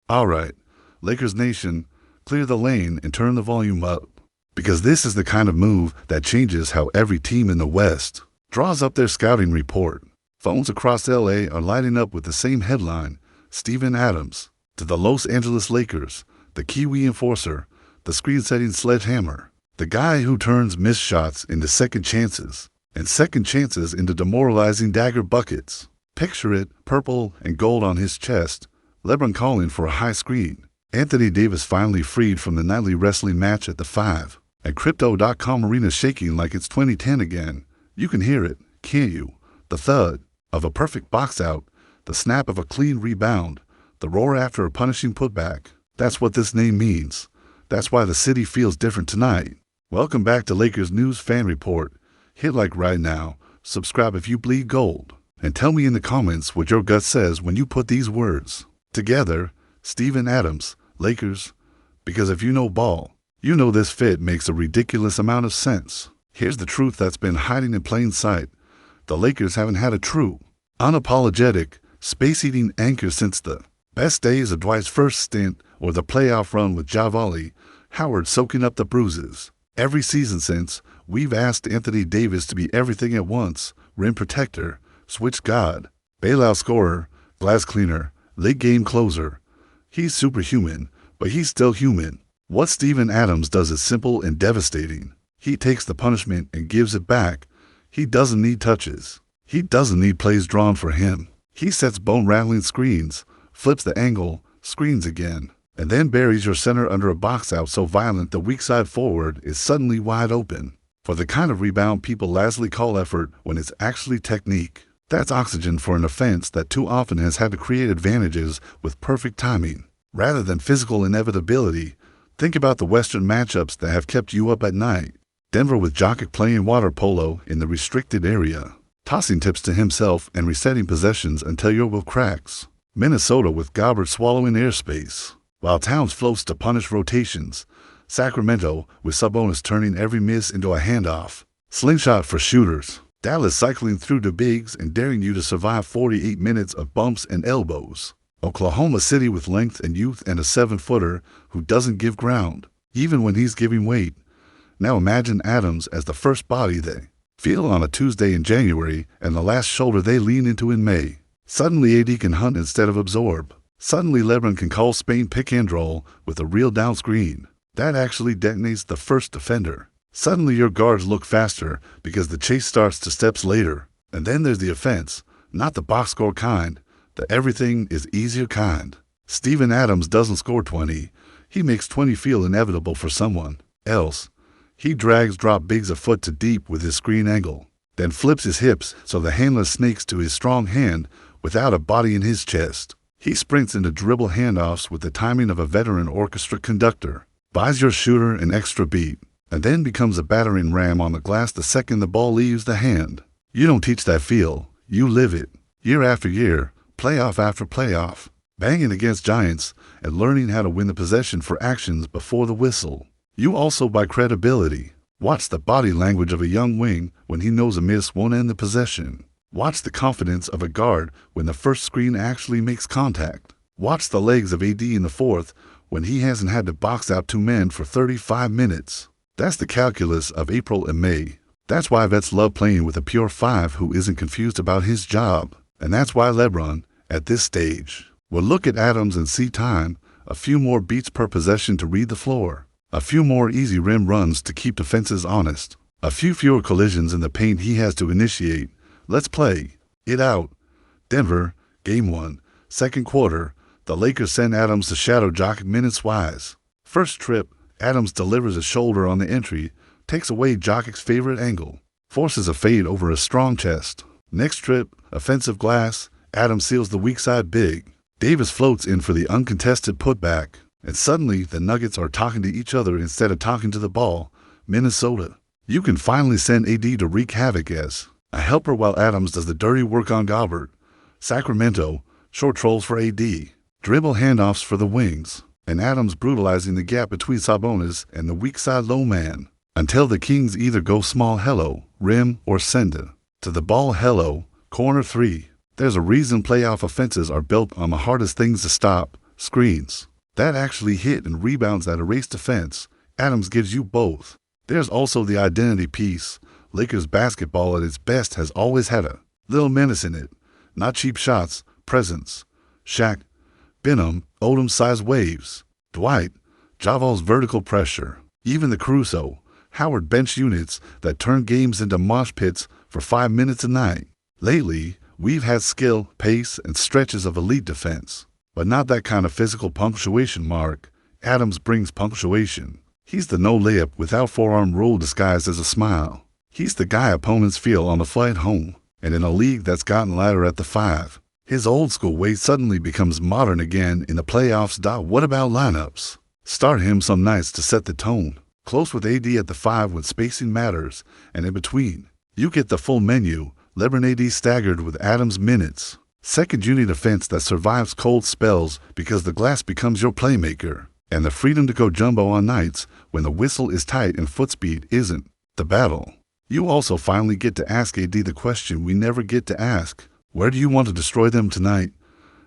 All right, Lakers Nation, clear the lane and turn the volume up. Because this is the kind of move that changes how every team in the West draws up their scouting report. Phones across LA are lighting up with the same headline: Steven Adams to the Los Angeles Lakers, the Kiwi enforcer, the screen-setting sledgehammer, the guy who turns missed shots into second chances, and second chances into demoralizing dagger buckets. Picture it, purple and gold on his chest, LeBron calling for a high screen, Anthony Davis finally freed from the nightly wrestling match at the 5, and Crypto.com arena shaking like it's 2010 again. You can hear it, can't you? The thud of a perfect box out, the snap of a clean rebound, the roar after a punishing putback. That's what this name means. That's why the city feels different tonight. Welcome back to Lakers News Fan Report. Hit like right now, subscribe if you bleed gold, and tell me in the comments what your gut says when you put these words together: Steven Adams, Lakers. Because if you know ball, you know this fit makes a ridiculous amount of sense. Here's the truth that's been hiding in plain sight. The Lakers haven't had a true, unapologetic, space-eating anchor since the best days of Dwight's first stint or the playoff run with Javale Howard soaking up the bruises. Every season since, we've asked Anthony Davis to be everything at once: rim protector, switch god, bailout scorer, glass cleaner, late-game closer. He's superhuman, but he's still human. What Steven Adams does is simple and devastating. He takes the punishment and gives it back. He doesn't need touches. He doesn't need plays drawn for him. He sets bone-rattling screens, flips the angle, screens again, and then buries your center under a box out so violent the weak side forward is suddenly wide open. For the kind of rebound people lastly call effort when it's actually technique. That's oxygen for an offense that too often has had to create advantages with perfect timing, rather than physical inevitability. Think about the Western matchups that have kept you up at night. Denver with Jokic playing water polo in the restricted area, tossing tips to himself and resetting possessions until your will cracks. Minnesota with Gobert swallowing airspace, while Towns floats to punish rotations. Sacramento with Sabonis turning every miss into a handoff. Slingshot for shooters. Dallas cycling through the bigs and daring you to survive 48 minutes of bumps and elbows. Oklahoma City with length and youth and a 7-footer who doesn't give ground, even when he's giving weight. Now imagine Adams as the first body they feel on a Tuesday in January and the last shoulder they lean into in May. Suddenly AD can hunt instead of absorb. Suddenly LeBron can call Spain pick and roll with a real down screen. That actually detonates the first defender. Suddenly your guards look faster because the chase starts 2 steps later. And then there's the offense, not the box score kind, the everything is easier kind. Steven Adams doesn't score 20. He makes 20 feel inevitable for someone else. He drags drop bigs a foot to deep with his screen angle, then flips his hips so the handler snakes to his strong hand without a body in his chest. He sprints into dribble handoffs with the timing of a veteran orchestra conductor, buys your shooter an extra beat, and then becomes a battering ram on the glass the second the ball leaves the hand. You don't teach that feel, you live it. Year after year, playoff after playoff, banging against giants and learning how to win the possession for actions before the whistle. You also buy credibility. Watch the body language of a young wing when he knows a miss won't end the possession. Watch the confidence of a guard when the first screen actually makes contact. Watch the legs of AD in the fourth when he hasn't had to box out 2 men for 35 minutes. That's the calculus of April and May. That's why vets love playing with a pure 5 who isn't confused about his job. And that's why LeBron, at this stage, will look at Adams and see time, a few more beats per possession to read the floor, a few more easy rim runs to keep defenses honest, a few fewer collisions in the paint he has to initiate. Let's play it out. Denver, Game 1, second quarter. The Lakers send Adams to shadow Jokic minutes-wise. First trip, Adams delivers a shoulder on the entry, takes away Jokic's favorite angle, forces a fade over a strong chest. Next trip, offensive glass, Adams seals the weak side big. Davis floats in for the uncontested putback, and suddenly the Nuggets are talking to each other instead of talking to the ball. Minnesota. You can finally send AD to wreak havoc as a helper while Adams does the dirty work on Gobert. Sacramento. Short trolls for AD. Dribble handoffs for the wings, and Adams brutalizing the gap between Sabonis and the weak side low man, until the Kings either go small hello, rim, or send it to the ball hello, corner 3. There's a reason playoff offenses are built on the hardest things to stop: screens that actually hit and rebounds that erase defense. Adams gives you both. There's also the identity piece. Lakers basketball at its best has always had a little menace in it. Not cheap shots, presence. Shaq, Benham, Odom-sized waves. Dwight, Javal's vertical pressure. Even the Caruso, Howard bench units that turn games into mosh pits for 5 minutes a night. Lately, we've had skill, pace, and stretches of elite defense. But not that kind of physical punctuation, Mark. Adams brings punctuation. He's the no-layup without forearm roll disguised as a smile. He's the guy opponents feel on the flight home. And in a league that's gotten lighter at the 5, his old-school way suddenly becomes modern again in the playoffs. What about lineups? Start him some nights to set the tone. Close with AD at the 5 when spacing matters, and in between, you get the full menu. LeBron AD staggered with Adams minutes. Second, you need a fence that survives cold spells because the glass becomes your playmaker. And the freedom to go jumbo on nights when the whistle is tight and foot speed isn't the battle. You also finally get to ask AD the question we never get to ask. Where do you want to destroy them tonight?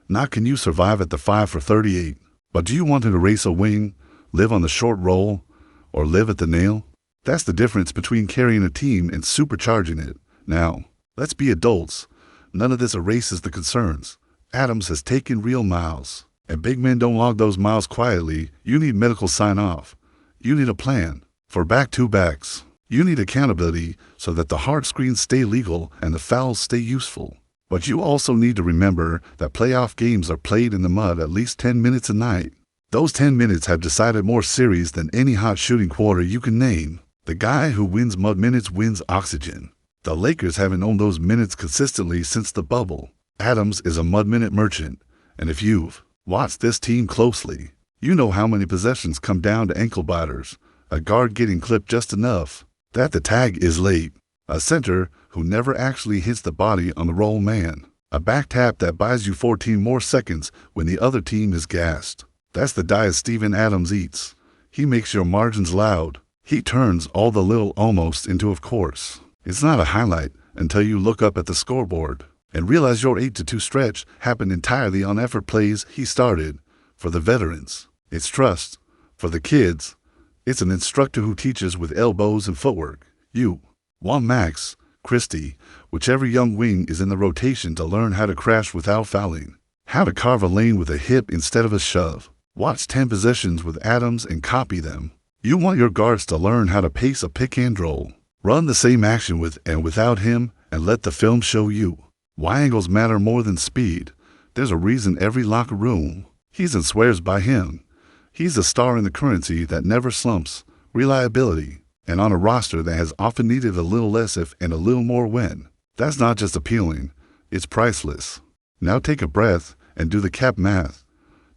Not can you survive at the 5 for 38, but do you want to erase a wing, live on the short roll, or live at the nail? That's the difference between carrying a team and supercharging it. Now, let's be adults. None of this erases the concerns. Adams has taken real miles, and big men don't log those miles quietly. You need medical sign-off. You need a plan for back-to-backs. You need accountability so that the hard screens stay legal and the fouls stay useful. But you also need to remember that playoff games are played in the mud at least 10 minutes a night. Those 10 minutes have decided more series than any hot shooting quarter you can name. The guy who wins mud minutes wins oxygen. The Lakers haven't owned those minutes consistently since the bubble. Adams is a mud minute merchant, and if you've watched this team closely, you know how many possessions come down to ankle biters, a guard getting clipped just enough that the tag is late, a center who never actually hits the body on the roll man, a back tap that buys you 14 more seconds when the other team is gassed. That's the diet Steven Adams eats. He makes your margins loud. He turns all the little almost into of course. It's not a highlight until you look up at the scoreboard and realize your 8-2 stretch happened entirely on effort plays he started. For the veterans, it's trust. For the kids, it's an instructor who teaches with elbows and footwork. You, Juan Max, Christie, whichever young wing is in the rotation to learn how to crash without fouling, how to carve a lane with a hip instead of a shove. Watch 10 possessions with Adams and copy them. You want your guards to learn how to pace a pick and roll. Run the same action with and without him and let the film show you why angles matter more than speed. There's a reason every locker room he's in swears by him. He's a star in the currency that never slumps, reliability, and on a roster that has often needed a little less if and a little more when. That's not just appealing, it's priceless. Now take a breath and do the cap math.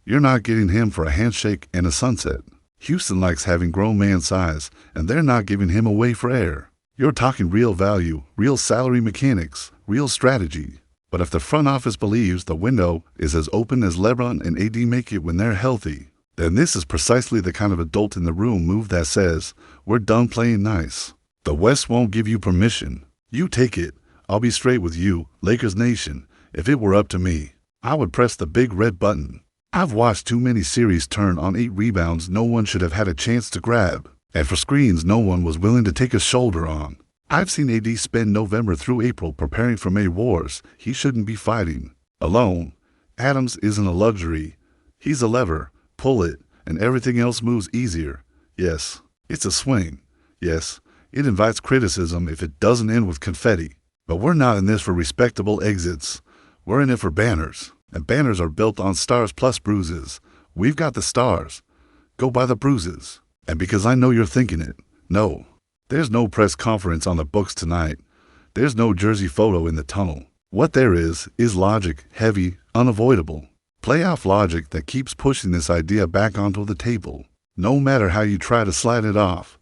You're not getting him for a handshake and a sunset. Houston likes having grown man size, and they're not giving him away for air. You're talking real value, real salary mechanics, real strategy. But if the front office believes the window is as open as LeBron and AD make it when they're healthy, then this is precisely the kind of adult in the room move that says, we're done playing nice. The West won't give you permission. You take it. I'll be straight with you, Lakers Nation. If it were up to me, I would press the big red button. I've watched too many series turn on 8 rebounds no one should have had a chance to grab, and for screens no one was willing to take a shoulder on. I've seen AD spend November through April preparing for May wars he shouldn't be fighting. Alone, Adams isn't a luxury. He's a lever. Pull it, and everything else moves easier. Yes, it's a swing. Yes, it invites criticism if it doesn't end with confetti. But we're not in this for respectable exits. We're in it for banners. And banners are built on stars plus bruises. We've got the stars. Go by the bruises. And because I know you're thinking it, no. There's no press conference on the books tonight. There's no jersey photo in the tunnel. What there is logic, heavy, unavoidable. Playoff logic that keeps pushing this idea back onto the table. No matter how you try to slide it off.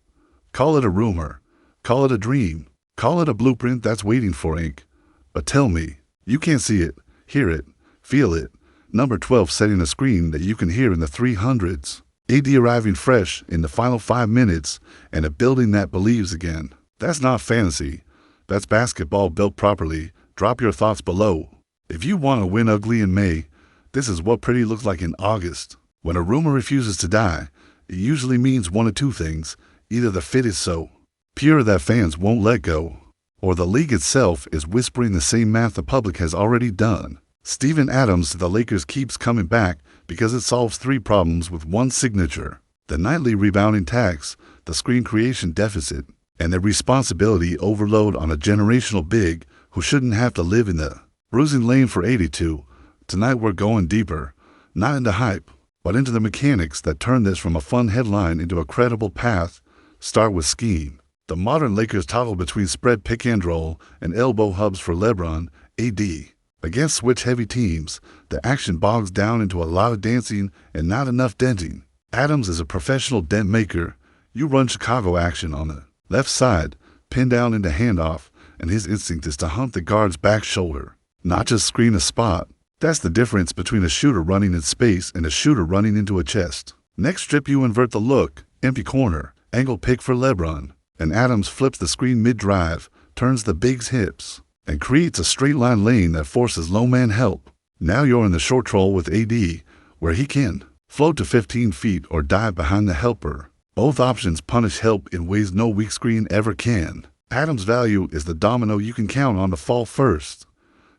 Call it a rumor. Call it a dream. Call it a blueprint that's waiting for ink. But tell me, you can't see it, hear it, feel it. Number 12 setting a screen that you can hear in the 300s. AD arriving fresh in the final 5 minutes and a building that believes again. That's not fantasy. That's basketball built properly. Drop your thoughts below. If you want to win ugly in May, This is what pretty looks like in August. When a rumor refuses to die, it usually means one of two things. Either the fit is so pure that fans won't let go, or the league itself is whispering the same math the public has already done. Steven Adams to the Lakers keeps coming back because it solves three problems with one signature: the nightly rebounding tax, the screen creation deficit, and the responsibility overload on a generational big who shouldn't have to live in the bruising lane for 82. Tonight we're going deeper, not into hype, but into the mechanics that turn this from a fun headline into a credible path. Start with scheme. The modern Lakers toggle between spread pick and roll and elbow hubs for LeBron, AD. Against switch-heavy teams, the action bogs down into a lot of dancing and not enough denting. Adams is a professional dent maker. You run Chicago action on the left side, pin down into handoff, and his instinct is to hunt the guard's back shoulder, not just screen a spot. That's the difference between a shooter running in space and a shooter running into a chest. Next strip you invert the look, empty corner, angle pick for LeBron, and Adams flips the screen mid-drive, turns the big's hips, and creates a straight-line lane that forces low man help. Now you're in the short troll with AD, where he can float to 15 feet or dive behind the helper. Both options punish help in ways no weak screen ever can. Adams' value is the domino you can count on to fall first.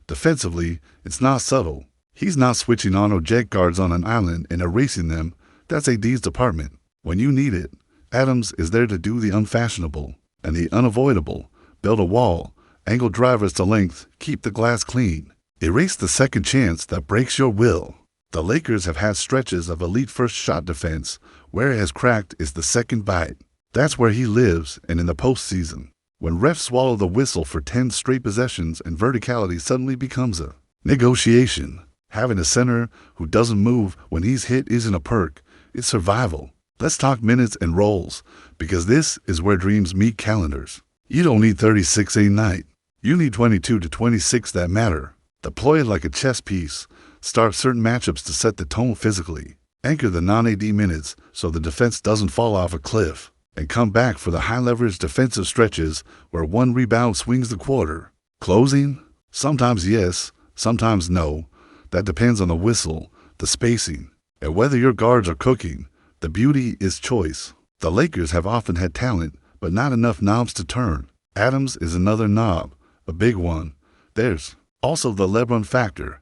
Defensively, it's not subtle. He's not switching on or jet guards on an island and erasing them. That's AD's department. When you need it, Adams is there to do the unfashionable and the unavoidable. Build a wall, angle drivers to length, keep the glass clean. Erase the second chance that breaks your will. The Lakers have had stretches of elite first shot defense. Where it has cracked is the second bite. That's where he lives, and in the postseason, when refs swallow the whistle for 10 straight possessions and verticality suddenly becomes a negotiation. Having a center who doesn't move when he's hit isn't a perk, it's survival. Let's talk minutes and roles, because this is where dreams meet calendars. You don't need 36 a night. You need 22 to 26 that matter. Deploy it like a chess piece. Start certain matchups to set the tone physically. Anchor the non-AD minutes so the defense doesn't fall off a cliff. And come back for the high-leverage defensive stretches where one rebound swings the quarter. Closing? Sometimes yes, sometimes no. That depends on the whistle, the spacing, and whether your guards are cooking. The beauty is choice. The Lakers have often had talent, but not enough knobs to turn. Adams is another knob, a big one. There's also the LeBron factor.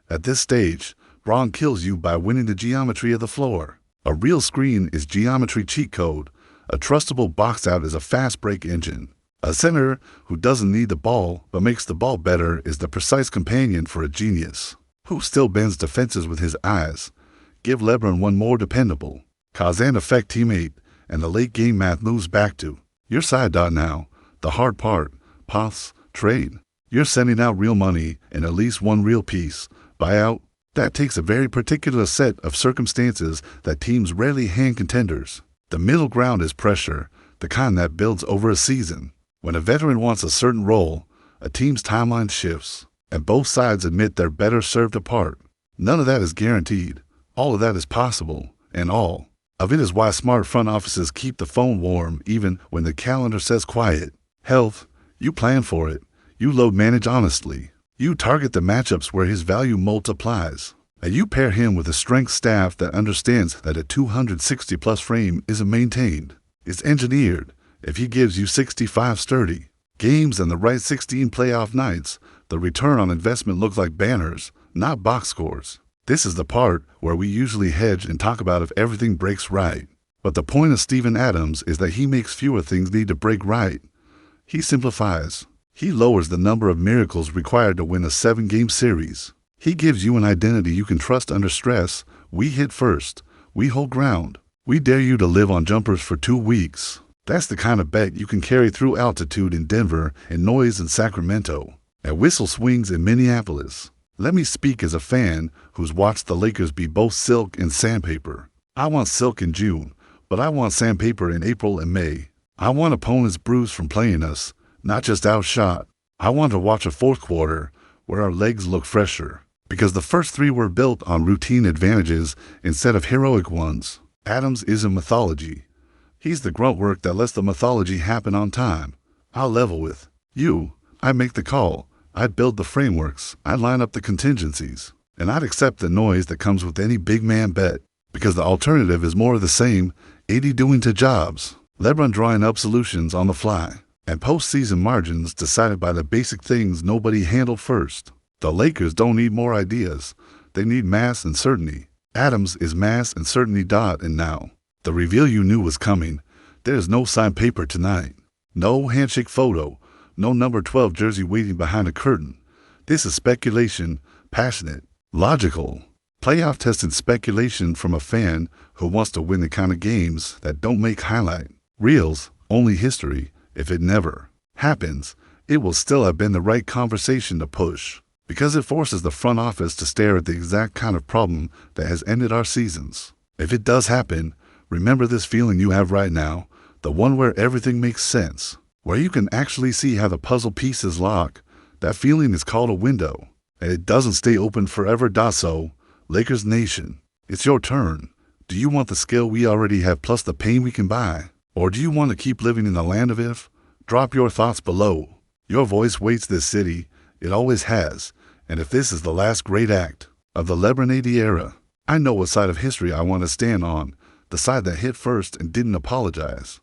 At this stage, Bron kills you by winning the geometry of the floor. A real screen is geometry cheat code. A trustable box out is a fast break engine. A center who doesn't need the ball but makes the ball better is the precise companion for a genius who still bends defenses with his eyes. Give LeBron one more dependable, cause and effect teammate, and the late game math moves back to your side. Now, the hard part, paths, trade. You're sending out real money and at least one real piece. Buyout. That takes a very particular set of circumstances that teams rarely hand contenders. The middle ground is pressure, the kind that builds over a season. When a veteran wants a certain role, a team's timeline shifts, and both sides admit they're better served apart. None of that is guaranteed. All of that is possible, and all of it is why smart front offices keep the phone warm even when the calendar says quiet. Health, you plan for it. You load manage honestly. You target the matchups where his value multiplies. And you pair him with a strength staff that understands that a 260-plus frame isn't maintained. It's engineered. If he gives you 65 sturdy games and the right 16 playoff nights, the return on investment looks like banners, not box scores. This is the part where we usually hedge and talk about if everything breaks right. But the point of Steven Adams is that he makes fewer things need to break right. He simplifies. He lowers the number of miracles required to win a 7-game series. He gives you an identity you can trust under stress. We hit first. We hold ground. We dare you to live on jumpers for 2 weeks. That's the kind of bet you can carry through altitude in Denver and noise in Sacramento, and whistle swings in Minneapolis. Let me speak as a fan who's watched the Lakers be both silk and sandpaper. I want silk in June, but I want sandpaper in April and May. I want opponents bruised from playing us, not just outshot. I want to watch a fourth quarter where our legs look fresher, because the first 3 were built on routine advantages instead of heroic ones. Adams isn't mythology. He's the grunt work that lets the mythology happen on time. I'll level with you. I make the call. I build the frameworks. I line up the contingencies. And I'd accept the noise that comes with any big man bet, because the alternative is more of the same, AD doing to jobs, LeBron drawing up solutions on the fly, and postseason margins decided by the basic things nobody handled first. The Lakers don't need more ideas. They need mass and certainty. Adams is mass and certainty. And now, the reveal you knew was coming. There's no signed paper tonight. No handshake photo. No number 12 jersey waiting behind a curtain. This is speculation, passionate, logical, playoff-tested speculation from a fan who wants to win the kind of games that don't make highlight reels, only history. If it never happens, it will still have been the right conversation to push, because it forces the front office to stare at the exact kind of problem that has ended our seasons. If it does happen, remember this feeling you have right now, the one where everything makes sense, where you can actually see how the puzzle pieces lock. That feeling is called a window, and it doesn't stay open forever. So, Lakers Nation, it's your turn. Do you want the skill we already have plus the pain we can buy? Or do you want to keep living in the land of if? Drop your thoughts below. Your voice waits this city. It always has. And if this is the last great act of the LeBron AD era, I know what side of history I want to stand on, the side that hit first and didn't apologize.